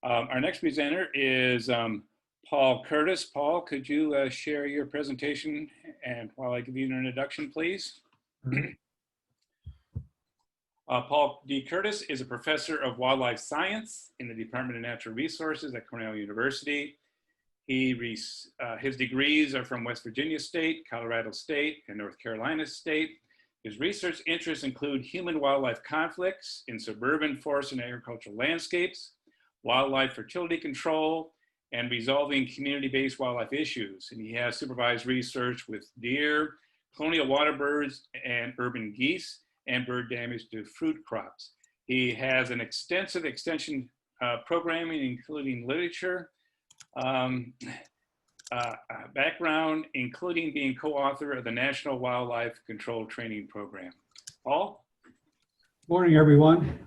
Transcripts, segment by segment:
Our next presenter is Paul Curtis. Paul, could you share your presentation and while I give you an introduction, please? Paul D. Curtis is a professor of wildlife science in the Department of Natural Resources at Cornell University. His degrees are from West Virginia State, Colorado State, and North Carolina State. His research interests include human-wildlife conflicts in suburban forest and agricultural landscapes, wildlife fertility control, and resolving community-based wildlife issues. And he has supervised research with deer, colonial water birds, and urban geese, and bird damage to fruit crops. He has an extensive extension programming, including literature, background, including being co-author of the National Wildlife Control Training Program. Paul? Morning, everyone.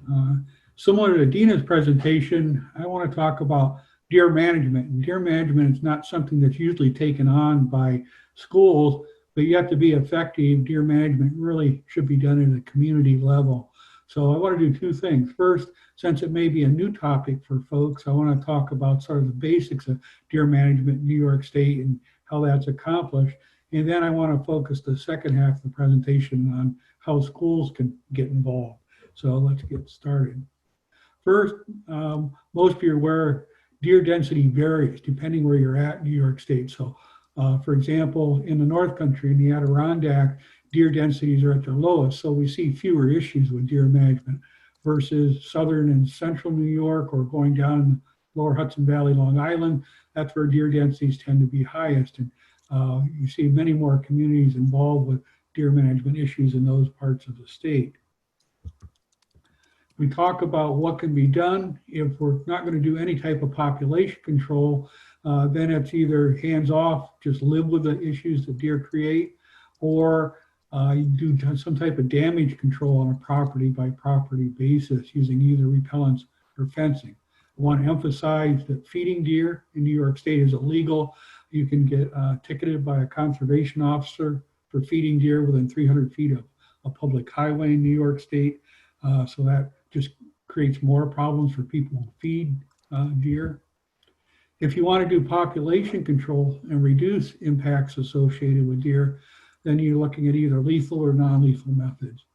Similar to Dina's presentation, I want to talk about deer management. And deer management is not something that's usually taken on by schools, but you have to be effective. Deer management really should be done at a community level. So I want to do two things. First, since it may be a new topic for folks, I want to talk about sort of the basics of deer management in New York State and how that's accomplished. And then I want to focus the second half of the presentation on how schools can get involved. So let's get started. First, most of you are aware deer density varies depending where you're at in New York State. So for example, in the North Country, in the Adirondack, deer densities are at their lowest. So we see fewer issues with deer management versus Southern and Central New York or going down in the lower Hudson Valley, Long Island. That's where deer densities tend to be highest. And you see many more communities involved with deer management issues in those parts of the state. We talk about what can be done. If we're not going to do any type of population control, then it's either hands off, just live with the issues that deer create, or you do some type of damage control on a property by property basis using either repellents or fencing. I want to emphasize that feeding deer in New York State is illegal. You can get ticketed by a conservation officer for feeding deer within 300 feet of a public highway in New York State. So that just creates more problems for people who feed deer. If you want to do population control and reduce impacts associated with deer, then you're looking at either lethal or non-lethal methods.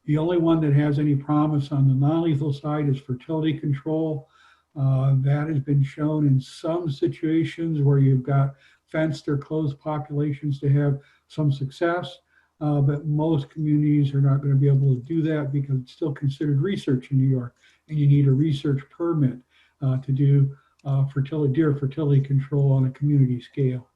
The only one that has any promise on the non-lethal side is fertility control. That has been shown in some situations where you've got fenced or closed populations to have some success. But most communities are not going to be able to do that because it's still considered research in New York, and you need a research permit to do deer fertility control on a community scale.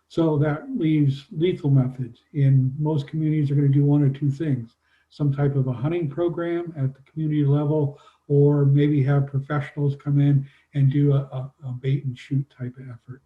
So that leaves lethal methods. In most communities are going to do one or two things: some type of a hunting program at the community level, or maybe have professionals come in and do a bait and shoot type of effort.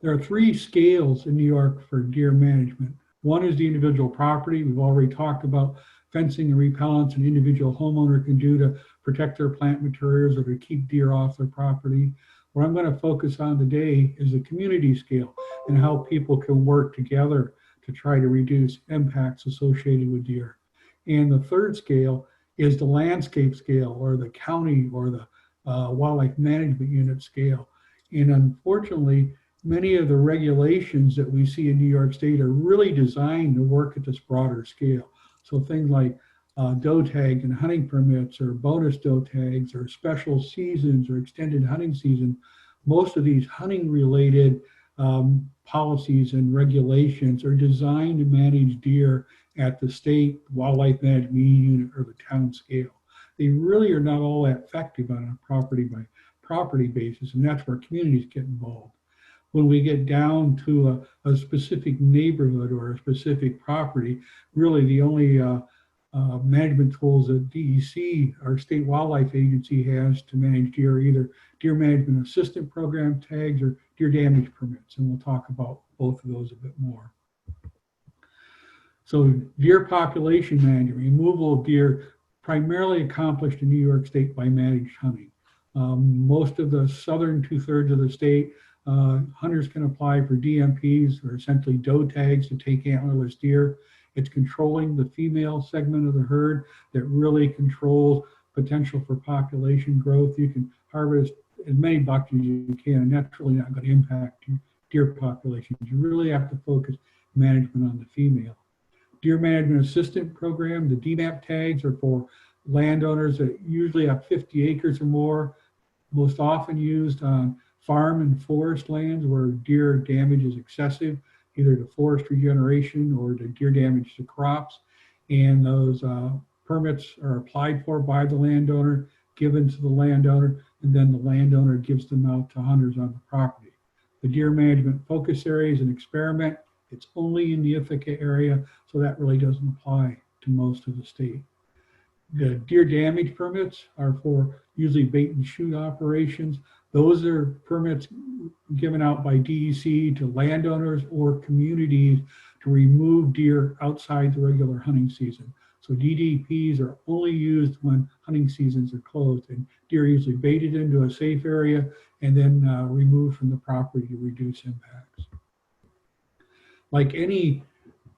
There are three scales in New York for deer management. One is the individual property. We've already talked about fencing and repellents an individual homeowner can do to protect their plant materials or to keep deer off their property. What I'm going to focus on today is the community scale and how people can work together to try to reduce impacts associated with deer. And the third scale is the landscape scale, or the county or the wildlife management unit scale. And unfortunately, many of the regulations that we see in New York State are really designed to work at this broader scale. So things like doe tag and hunting permits, or bonus doe tags, or special seasons, or extended hunting season. Most of these hunting related policies and regulations are designed to manage deer at the state wildlife management unit or the town scale. They really are not all that effective on a property by property basis, and that's where communities get involved. When we get down to a specific neighborhood or a specific property, really the only management tools that DEC, our state wildlife agency, has to manage deer are either deer management assistant program tags or deer damage permits. And we'll talk about both of those a bit more. So deer population management, removal of deer, primarily accomplished in New York State by managed hunting. Most of the southern 2/3 of the state, hunters can apply for DMPs, or essentially doe tags, to take antlerless deer. It's controlling the female segment of the herd that really controls potential for population growth. You can harvest as many bucks as you can, and that's really not going to impact your deer populations. You really have to focus management on the female. Deer Management Assistant Program, the DMAP tags, are for landowners that usually have 50 acres or more, most often used on farm and forest lands where deer damage is excessive, either to forest regeneration or to deer damage to crops. And those permits are applied for by the landowner, given to the landowner, and then the landowner gives them out to hunters on the property. The deer management focus area is an experiment. It's only in the Ithaca area, so that really doesn't apply to most of the state. The deer damage permits are for usually bait and shoot operations. Those are permits given out by DEC to landowners or communities to remove deer outside the regular hunting season. So DDPs are only used when hunting seasons are closed, and deer are usually baited into a safe area and then removed from the property to reduce impacts. Like any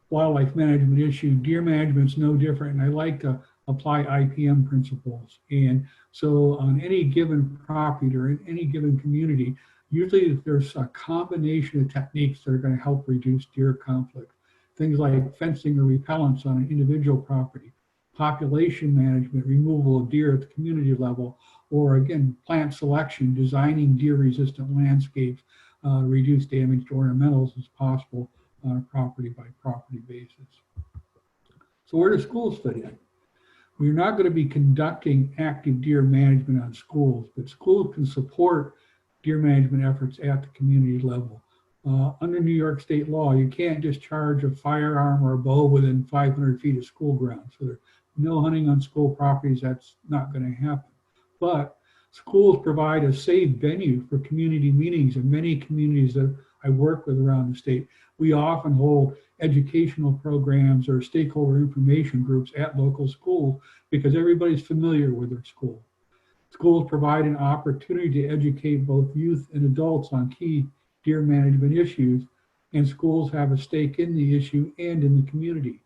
wildlife management issue, deer management is no different, and I like to apply IPM principles. And so on any given property or in any given community, usually there's a combination of techniques that are going to help reduce deer conflict. Things like fencing or repellents on an individual property, population management, removal of deer at the community level, or again, plant selection, designing deer-resistant landscapes, reduce damage to ornamentals as possible on a property-by-property basis. So where do schools fit in? We're not going to be conducting active deer management on schools, but schools can support deer management efforts at the community level. Under New York state law, you can't discharge a firearm or a bow within 500 feet of school grounds. So there's no hunting on school properties. That's not going to happen. But schools provide a safe venue for community meetings. In many communities that I work with around the state, we often hold educational programs or stakeholder information groups at local schools because everybody's familiar with their school. Schools provide an opportunity to educate both youth and adults on key deer management issues, and schools have a stake in the issue and in the community.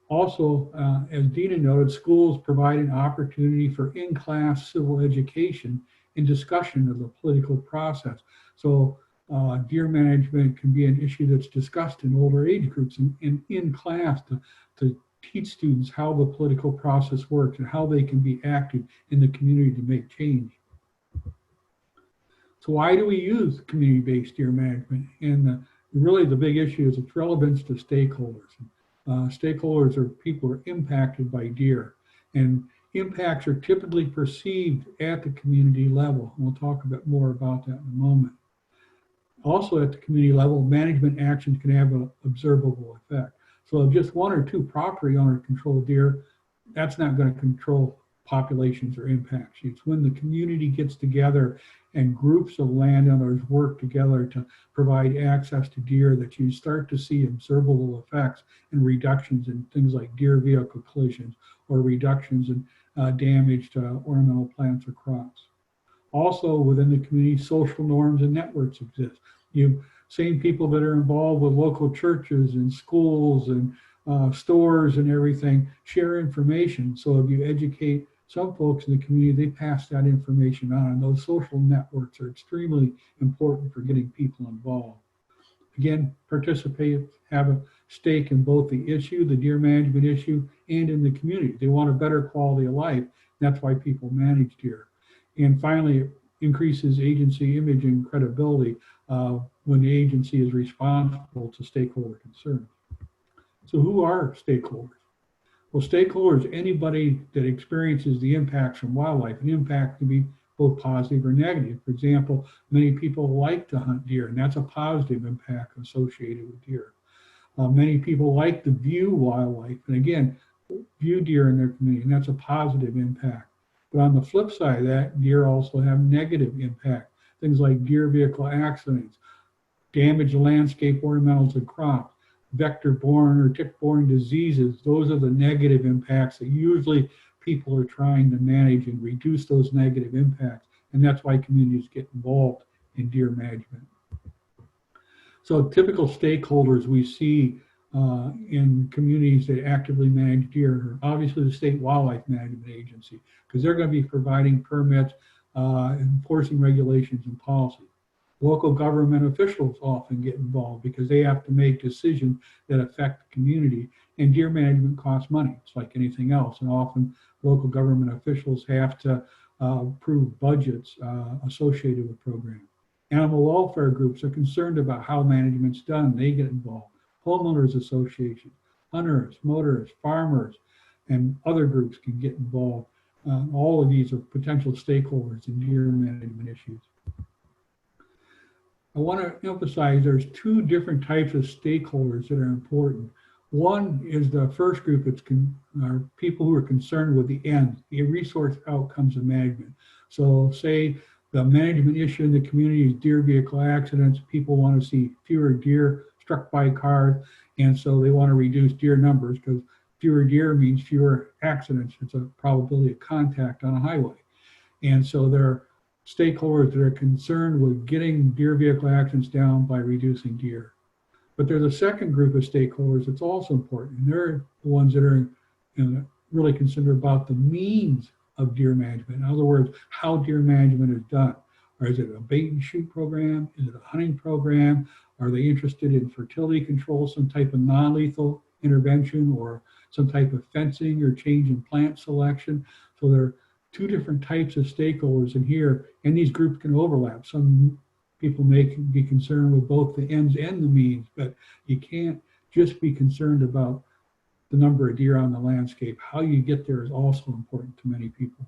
Also, as Dina noted, schools provide an opportunity for in-class civil education and discussion of the political process. So deer management can be an issue that's discussed in older age groups and in class to teach students how the political process works and how they can be active in the community to make change. So why do we use community-based deer management? And really the big issue is its relevance to stakeholders. Stakeholders are people who are impacted by deer, and impacts are typically perceived at the community level. And we'll talk a bit more about that in a moment. Also at the community level, management actions can have an observable effect. So if just one or two property owners control deer, that's not going to control populations or impacts. It's when the community gets together and groups of landowners work together to provide access to deer that you start to see observable effects and reductions in things like deer vehicle collisions or reductions in damage to ornamental plants or crops. Also within the community, social norms and networks exist. Same people that are involved with local churches and schools and stores and everything share information. So if you educate some folks in the community, they pass that information on. And those social networks are extremely important for getting people involved. Again, participate, have a stake in both the issue, the deer management issue, and in the community. They want a better quality of life. That's why people manage deer. And finally, it increases agency image and credibility when the agency is responsible to stakeholder concerns. So who are stakeholders? Well, stakeholders, anybody that experiences the impacts from wildlife. An impact can be both positive or negative. For example, many people like to hunt deer, and that's a positive impact associated with deer. Many people like to view wildlife, and again, view deer in their community, and that's a positive impact. But on the flip side of that, deer also have negative impact. Things like deer vehicle accidents, damage to landscape ornamentals and crops, vector-borne or tick-borne diseases. Those are the negative impacts that usually people are trying to manage and reduce those negative impacts. And that's why communities get involved in deer management. So typical stakeholders we see in communities that actively manage deer. Obviously, the State Wildlife Management Agency, because they're going to be providing permits, enforcing regulations and policy. Local government officials often get involved because they have to make decisions that affect the community. And deer management costs money. It's like anything else. And often local government officials have to approve budgets associated with programs. Animal welfare groups are concerned about how management's done. They get involved. Homeowners associations, hunters, motorists, farmers, and other groups can get involved. All of these are potential stakeholders in deer management issues. I want to emphasize there's two different types of stakeholders that are important. One is the first group, are people who are concerned with the end, the resource outcomes of management. So say the management issue in the community is deer vehicle accidents. People want to see fewer deer struck by cars, and so they want to reduce deer numbers because fewer deer means fewer accidents. It's a probability of contact on a highway. And so there are stakeholders that are concerned with getting deer vehicle accidents down by reducing deer. But there's a second group of stakeholders that's also important, and they're the ones that are really concerned about the means of deer management. In other words, how deer management is done. Or is it a bait and shoot program? Is it a hunting program? Are they interested in fertility control, some type of non-lethal intervention, or some type of fencing or change in plant selection? So there are two different types of stakeholders in here, and these groups can overlap. Some people may be concerned with both the ends and the means, but you can't just be concerned about the number of deer on the landscape. How you get there is also important to many people.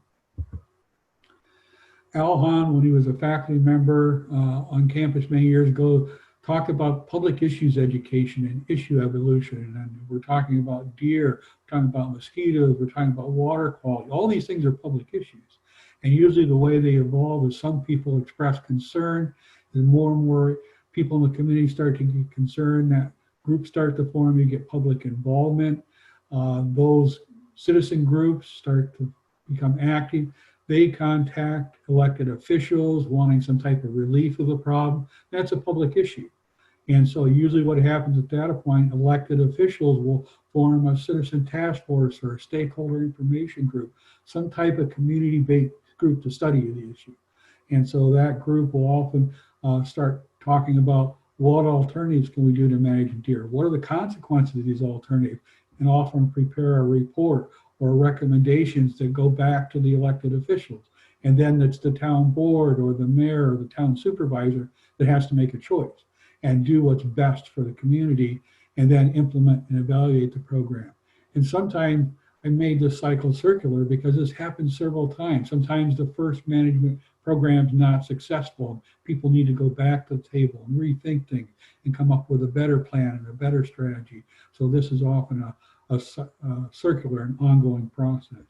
Al Hahn, when he was a faculty member on campus many years ago, talked about public issues education and issue evolution. And we're talking about deer, we're talking about mosquitoes, we're talking about water quality. All these things are public issues. And usually the way they evolve is some people express concern, and more and more people in the community start to get concerned, that groups start to form, you get public involvement. Those citizen groups start to become active. They contact elected officials wanting some type of relief of the problem. That's a public issue. And so usually what happens at that point, elected officials will form a citizen task force or a stakeholder information group, some type of community-based group to study the issue. And so that group will often start talking about what alternatives can we do to manage deer? What are the consequences of these alternatives? And often prepare a report or recommendations that go back to the elected officials. And then it's the town board or the mayor or the town supervisor that has to make a choice and do what's best for the community and then implement and evaluate the program. And sometimes I made this cycle circular because this happens several times. Sometimes the first management program's not successful. People need to go back to the table and rethink things and come up with a better plan and a better strategy. So this is often a circular and ongoing process.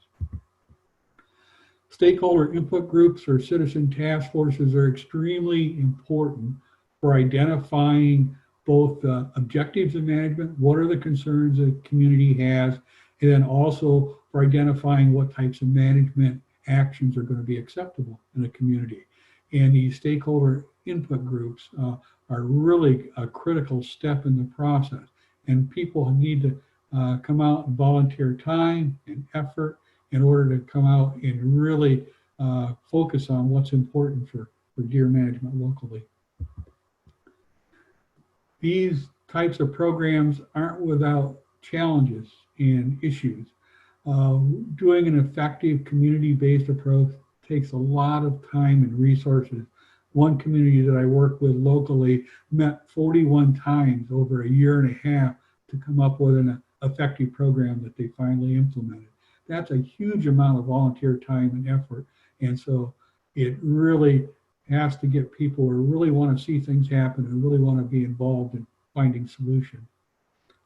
Stakeholder input groups or citizen task forces are extremely important for identifying both the objectives of management, what are the concerns the community has, and then also for identifying what types of management actions are going to be acceptable in a community. And these stakeholder input groups are really a critical step in the process. And people need to come out and volunteer time and effort in order to come out and really focus on what's important for deer management locally. These types of programs aren't without challenges and issues. Doing an effective community-based approach takes a lot of time and resources. One community that I work with locally met 41 times over a year and a half to come up with an effective program that they finally implemented. That's a huge amount of volunteer time and effort. And so it really has to get people who really want to see things happen and really want to be involved in finding solutions.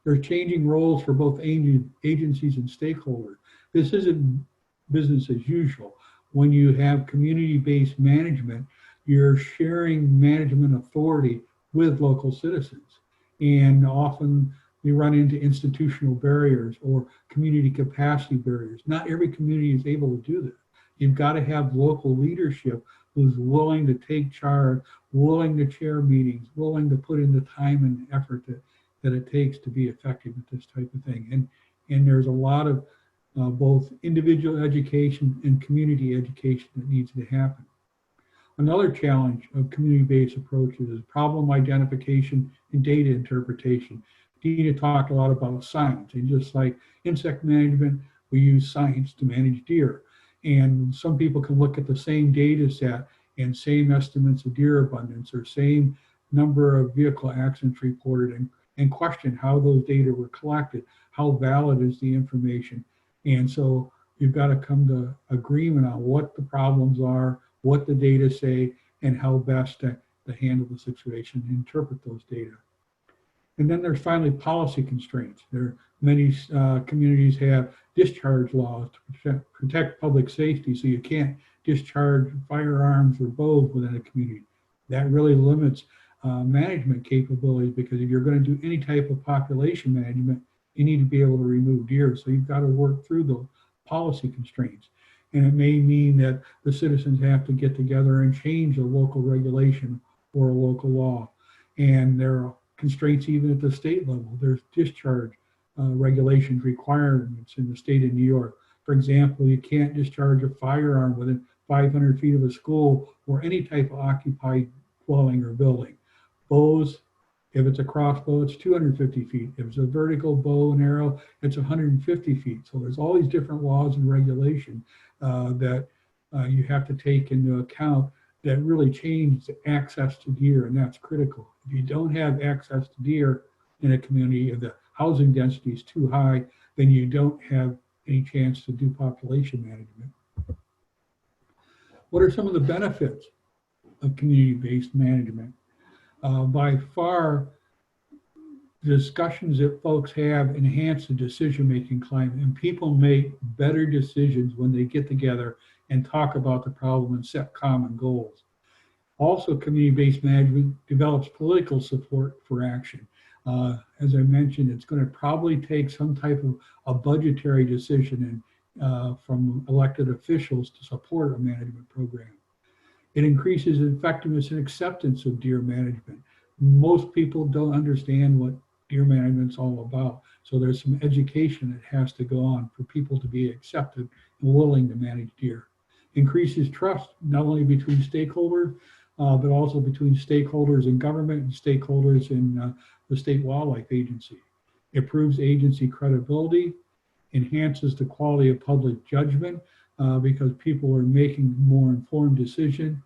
There's changing roles for both agencies and stakeholders. This isn't business as usual. When you have community-based management, you're sharing management authority with local citizens. And often we run into institutional barriers or community capacity barriers. Not every community is able to do this. You've got to have local leadership who's willing to take charge, willing to chair meetings, willing to put in the time and effort that it takes to be effective at this type of thing. And there's a lot of both individual education and community education that needs to happen. Another challenge of community-based approaches is problem identification and data interpretation. Dina talked a lot about science, and just like insect management, we use science to manage deer. And some people can look at the same data set and same estimates of deer abundance or same number of vehicle accidents reported and question how those data were collected, how valid is the information. And so you've got to come to agreement on what the problems are, what the data say, and how best to handle the situation and interpret those data. And then there's finally policy constraints. Many communities have discharge laws to protect public safety, so you can't discharge firearms or bows within a community. That really limits management capabilities, because if you're going to do any type of population management, you need to be able to remove deer. So you've got to work through the policy constraints. And it may mean that the citizens have to get together and change a local regulation or a local law. And there are constraints even at the state level. There's discharge regulations requirements in the state of New York. For example, you can't discharge a firearm within 500 feet of a school or any type of occupied dwelling or building. Bows, if it's a crossbow, it's 250 feet. If it's a vertical bow and arrow, it's 150 feet. So there's all these different laws and regulation that you have to take into account that really change the access to deer, and that's critical. If you don't have access to deer in a community, if the housing density is too high, then you don't have any chance to do population management. What are some of the benefits of community-based management? By far, the discussions that folks have enhance the decision-making climate, and people make better decisions when they get together and talk about the problem and set common goals. Also, community-based management develops political support for action. As I mentioned, it's going to probably take some type of a budgetary decision from elected officials to support a management program. It increases effectiveness and acceptance of deer management. Most people don't understand what deer management is all about. So there's some education that has to go on for people to be accepted and willing to manage deer. Increases trust, not only between stakeholders, but also between stakeholders in government and stakeholders in the State Wildlife Agency. It improves agency credibility, enhances the quality of public judgment because people are making more informed decisions,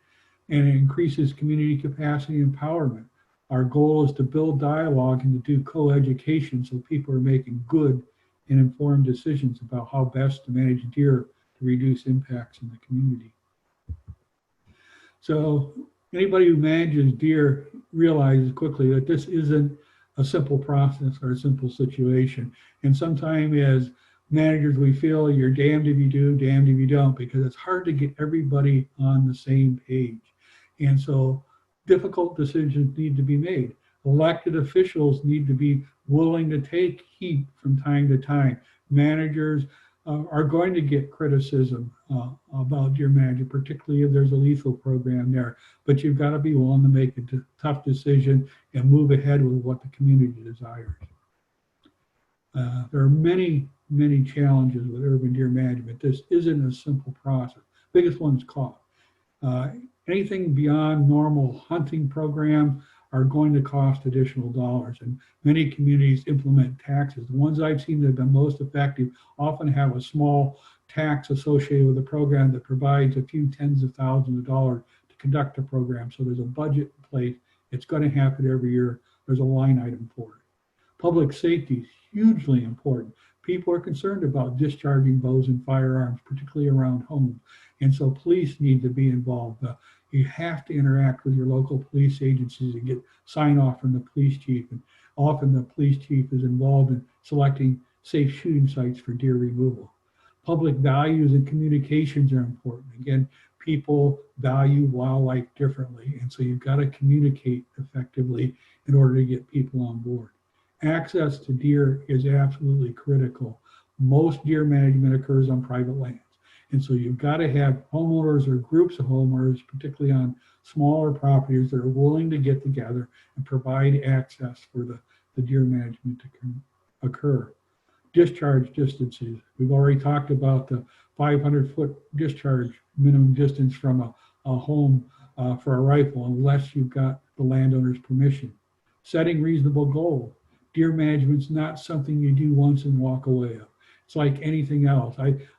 and it increases community capacity and empowerment. Our goal is to build dialogue and to do co-education so people are making good and informed decisions about how best to manage deer to reduce impacts in the community. So anybody who manages deer realizes quickly that this isn't a simple process or a simple situation. And sometimes as managers, we feel you're damned if you do, damned if you don't, because it's hard to get everybody on the same page. And so difficult decisions need to be made. Elected officials need to be willing to take heat from time to time. Managers are going to get criticism about deer management, particularly if there's a lethal program there. But you've got to be willing to make a tough decision and move ahead with what the community desires. There are many challenges with urban deer management. This isn't a simple process. Biggest one is cost. Anything beyond normal hunting programs are going to cost additional dollars, and many communities implement taxes. The ones I've seen that have been most effective often have a small tax associated with the program that provides a few tens of thousands of dollars to conduct the program. So there's a budget in place. It's going to happen every year. There's a line item for it. Public safety is hugely important. People are concerned about discharging bows and firearms, particularly around homes. And so police need to be involved. You have to interact with your local police agencies and get sign off from the police chief. And often the police chief is involved in selecting safe shooting sites for deer removal. Public values and communications are important. Again, people value wildlife differently. And so you've got to communicate effectively in order to get people on board. Access to deer is absolutely critical. Most deer management occurs on private lands. And so you've got to have homeowners or groups of homeowners, particularly on smaller properties, that are willing to get together and provide access for the the deer management to occur. Discharge distances. We've already talked about the 500-foot discharge minimum distance from a home for a rifle unless you've got the landowner's permission. Setting reasonable goals. Deer management's not something you do once and walk away of. It's like anything else.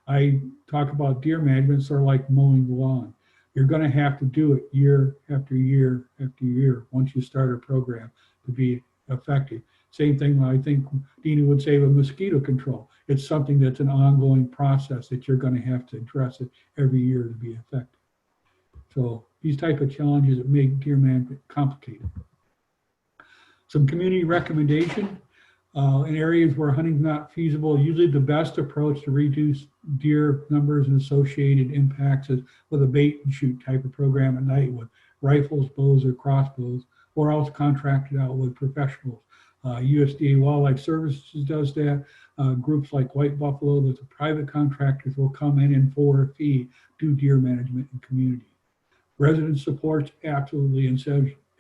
I talk about deer management sort of like mowing the lawn. You're going to have to do it year after year after year once you start a program to be effective. Same thing I think Dina would say with mosquito control. It's something that's an ongoing process that you're going to have to address it every year to be effective. So these type of challenges that make deer management complicated. Some community recommendation. In areas where hunting is not feasible, usually the best approach to reduce deer numbers and associated impacts is with a bait and shoot type of program at night with rifles, bows, or crossbows, or else contracted out with professionals. USDA Wildlife Services does that. Groups like White Buffalo, the private contractors will come in and for a fee do deer management in community. Resident support's absolutely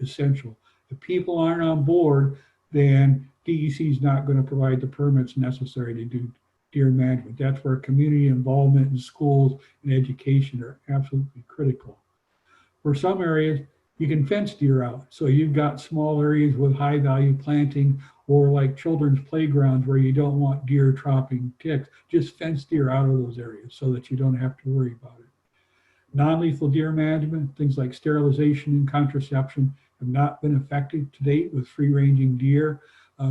essential. If people aren't on board, then DEC is not going to provide the permits necessary to do deer management. That's where community involvement in schools and education are absolutely critical. For some areas, you can fence deer out. So you've got small areas with high value planting or like children's playgrounds where you don't want deer trapping ticks. Just fence deer out of those areas so that you don't have to worry about it. Non-lethal deer management, things like sterilization and contraception have not been effective to date with free-ranging deer.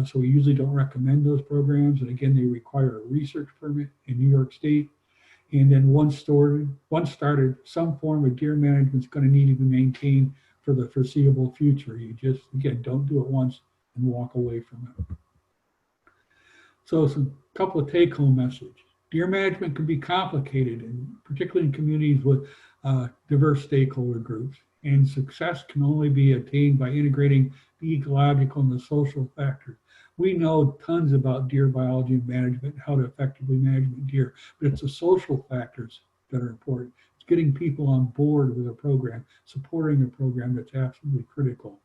So we usually don't recommend those programs. And again, they require a research permit in New York State. And then once started, some form of deer management is going to need to be maintained for the foreseeable future. You just, again, don't do it once and walk away from it. So some couple of take-home messages. Deer management can be complicated, and particularly in communities with diverse stakeholder groups. And success can only be attained by integrating the ecological and the social factors. We know tons about deer biology and management, how to effectively manage deer, but it's the social factors that are important. It's getting people on board with a program, supporting a program that's absolutely critical.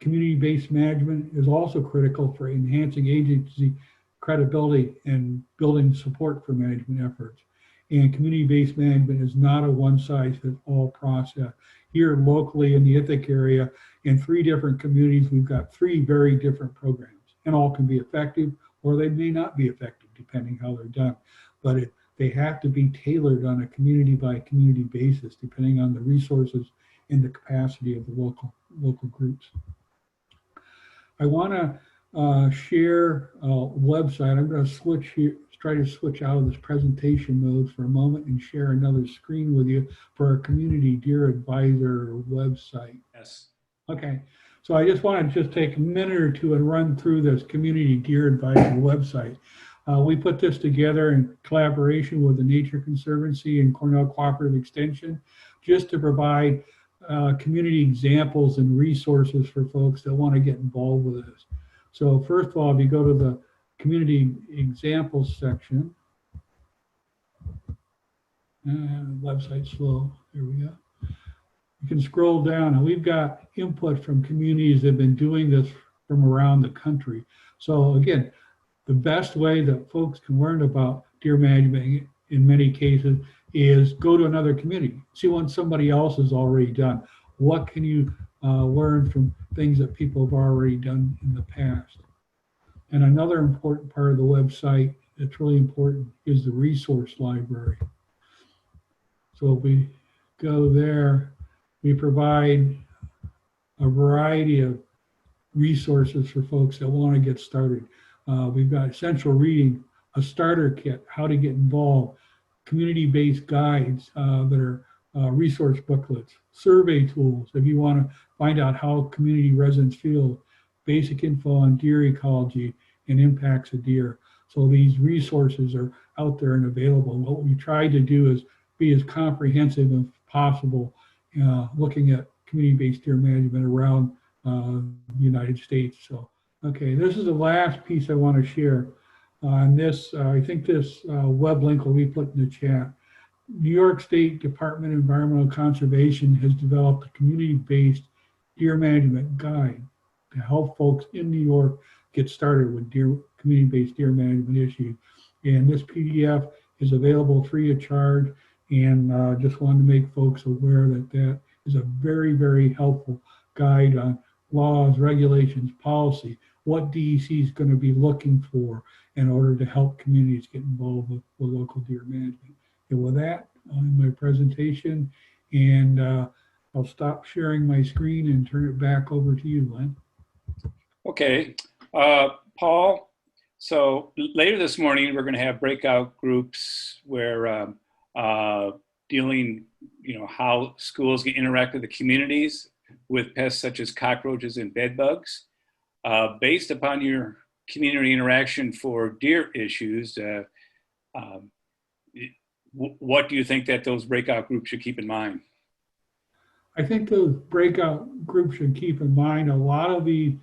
Community-based management is also critical for enhancing agency credibility and building support for management efforts. And community-based management is not a one-size-fits-all process. Here locally in the Ithaca area, in 3 different communities, we've got 3 very different programs, and all can be effective or they may not be effective depending how they're done. But they have to be tailored on a community-by-community basis depending on the resources and the capacity of the local groups. I want to share a website. I'm going to try to switch out of this presentation mode for a moment and share another screen with you for our Community Deer Advisor website. Yes. Okay, so I just want to take a minute or two and run through this Community Deer Advisor website. We put this together in collaboration with the Nature Conservancy and Cornell Cooperative Extension just to provide community examples and resources for folks that want to get involved with this. So first of all, if you go to the community examples section, website's slow, there we go. You can scroll down and we've got input from communities that have been doing this from around the country. So again, the best way that folks can learn about deer management in many cases is go to another community, see what somebody else has already done. What can you learn from things that people have already done in the past? And another important part of the website that's really important is the resource library. So if we go there, we provide a variety of resources for folks that want to get started. We've got essential reading, a starter kit, how to get involved, community-based guides that are resource booklets, survey tools if you want to find out how community residents feel, basic info on deer ecology and impacts of deer. So these resources are out there and available. And what we try to do is be as comprehensive as possible, looking at community-based deer management around the United States. So, okay, this is the last piece I want to share. On this, I think this web link will be put in the chat. New York State Department of Environmental Conservation has developed a community-based deer management guide to help folks in New York get started with community-based deer management issues. And this PDF is available free of charge. And just wanted to make folks aware that that is a very, very helpful guide on laws, regulations, policy, what DEC is going to be looking for in order to help communities get involved with local deer management. And with that, my presentation, and I'll stop sharing my screen and turn it back over to you, Len. Okay, Paul, so later this morning, we're going to have breakout groups where dealing, how schools can interact with the communities with pests such as cockroaches and bed bugs. Based upon your community interaction for deer issues, what do you think that those breakout groups should keep in mind? I think those breakout groups should keep in mind a lot of the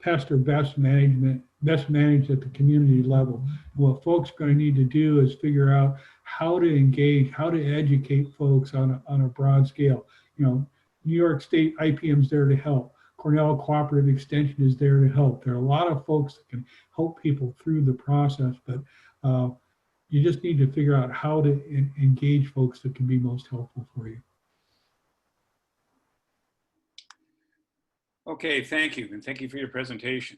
pest or best managed at the community level. What folks are going to need to do is figure out how to engage, how to educate folks on a broad scale. New York State IPM is there to help. Cornell Cooperative Extension is there to help. There are a lot of folks that can help people through the process, but you just need to figure out how to engage folks that can be most helpful for you. Okay, thank you. And thank you for your presentation.